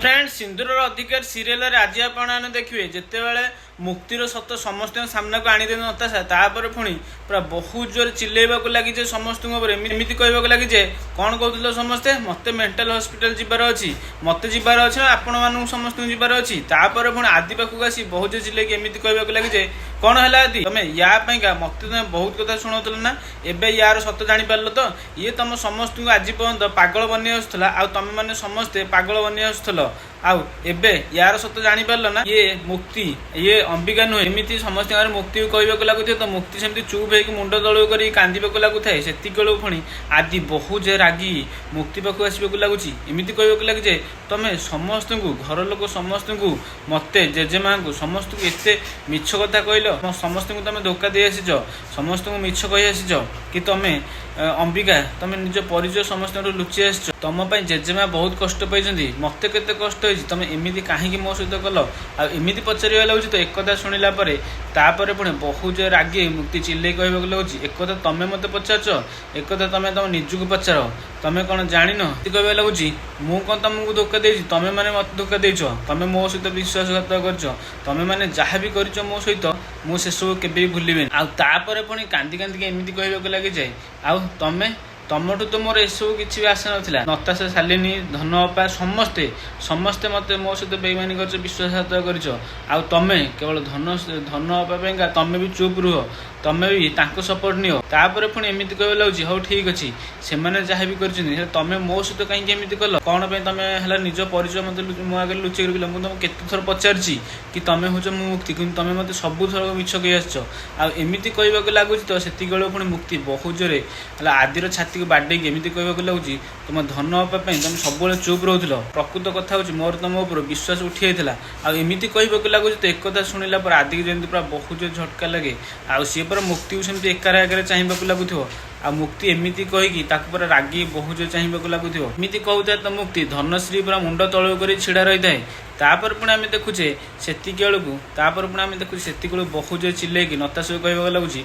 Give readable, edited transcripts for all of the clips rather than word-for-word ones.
Friends सिंदूर अधिकार serial आज आप देखिए जिते बड़े मुक्तिर सत समस्त सामना को आनीदे नताशा तापर पुणी पूरा बहुत जोर चिल्लैवा लगी समस्त एमती कहवाक लगी कौन कहते समस्ते मत मेंटल हॉस्पिटल जीवार अच्छी मत जीवार अच्छे आपण मान समस्त जीवार अच्छी तापर पुणी आदि पाखक आसी बहुत चिल्लैक एमती कहवाक लगी कौन है आदि तुम या मत तुम बहुत कथा शुणुल ना एवं यार सत जापार तो ये तुम समस्त को आज पर्यंत पागल बनी आसूला आ तुम मैंने समस्ते पागल बनी आसूल आउ एबे यार सत जापार ना ये मुक्ति ये अंबिका नुहे एमती समस्त मुक्ति कहवाक लगुए तो मुक्ति सेमती चुप हो मुंड तलू कर कांदीक लगुए से पुणी आदि बहुत जे रागी मुक्ति पाक आसवाक लगुच एमती कहवाक लगे तुम समस्त को घर लोक समस्त को मत जेजेमा को समस्त को एत मिछ कथा कहल समस्त को तुम धोखा दे आसीच समस्त को मिछ कही आसीच कि तुम अंबिका तुम निज परिचय समस्त लुचि आस तुम जेजेमा बहुत कष्ट पाई मत केते कष्ट तुम एमती कहीं मो सहित कल आमती पचार लगे तो एक कथा शुणिला तापर पुणी बहुत रागी मुक्ति चिल्लै कहवाक लगे एक कथा तुम मत पचार एक कथा तुम तुम निजक पचार तुम कौन जान कहवा लगुच मु कौन तुमको धोखा दे तुम मैंने मत धोखा देच तुम मो सहित विश्वासघात कर तुम मैंने जहाँ भी कर मो सहित मुझे सब के भूल आपर पुणी कांदी कांदी एमती कहवाक लगे जाए आउ तुम तुमठू तो मोर एसबू किसी भी आशा नाला नताशा शालिनी धन अपा समस्ते समस्ते मत मो सहित बेईमानी कर विश्वासघात कर तुम केवल धन अपा तुम भी चुप रुह तुम भी सपोर्ट नियो तापर पुणी एमती कहवा लगे हाँ ठीक अच्छे से जहाँ भी कर तुम मो सहित कहीं एमती कल कौन तुम है निज परिचय मत मो आगे लुचेक रखिल मुझे तुम केत थर पचारि कि तुम हूँ मो मुक्ति कि तुम मत सब थर मिछ कही आसमती कहवाक लगुच तो से पुणी मुक्ति बहुत जोरे आदिर छाती को बाड़े एमती कहवाक लगुच तुम धन पापी तुम सब चुप रोल प्रकृत कथा हूँ मोर तुम ऊपर विश्वास उठी जाता आमती कहवाक लगुच तो एक कथा शुणिला आदि जमी पूरा बहुत जोर झटका लगे सी पर मुक्ति को सेमती एकार आगे चाहवाक लगुव आ मुक्ति एमती कहीकि पूरा रागी बहुत जो चाहवाक लगुव एमती कहता तो मुक्ति धनश्री पूरा मुंड तलू कर छिड़ा रही है तापर पुणी आम देखुचे से बेलू तापर पुणी आम देखुचे से बहुत जो चिल्लैक नताशा कहवाक लगुच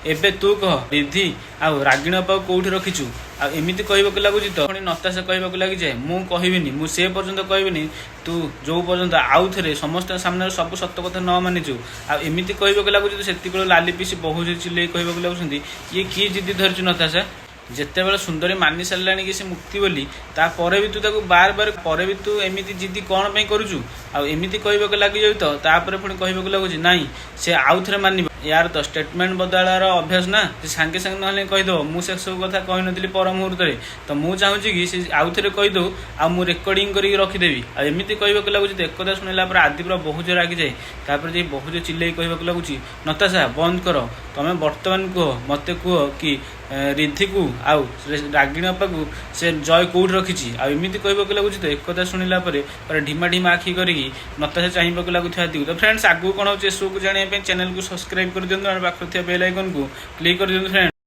एबे तू कह रिद्धि आउ रागिण अपा कौटी रखीचु आमती कहवाक लगुच तो पुणी नताशा कहवाक लगी जाए मु कहबिनी मु से पर्यंत कहबिनी तू जो पर्यंत आउ थे समस्त सामने सब सत कथा न मानिचु आमती कहवाक लगुच तो से लाली पीसी बहुत चिल्लैक कहवाक लगुंट ये किए जिद्दी धरचु नताशा जिते बड़े सुंदरी मानि सारा कि से मुक्ति बोली तापर भी तू ताको बार बार पर भी तू एमती जिद्दी कौन पे करुचु आमती कहवाक लगी जाऊ तो तापर पुणी कहवाक लगुच नाई से आउ थे मान यार तो स्टेटमेंट बदलार अभ्यास ना सांगे सांगे ना कहीदेव मुझे सब कथा कही नी पर मुहूर्त तो मुझे चाहूँगी कि आउ थे कहीदे आउ रेकर्डिंग करके रखिदेवी आमती कहवाक लगुच तो एक कथा शुणिला आदि पूरा बहुत रागी जाए तापर बहुत चिल्लैक कहवाक लगुच नताशा बंद कर तुम बर्तमान कह मत कह कि रिद्धि को आउ रागिणी अपा को से जय कौट रखी आमती कहवाक लगुच तो एक कथा शुणिला ढीमा ढीमा आखि करी नताशा चाहवाक लगुवा तो फ्रेंड्स आगू कौन हो शो को जानापी चैनल को सब्सक्राइब कर दिखाते पाखे बेल आइकन को क्लिक कर दिखाते फ्रेंड्स।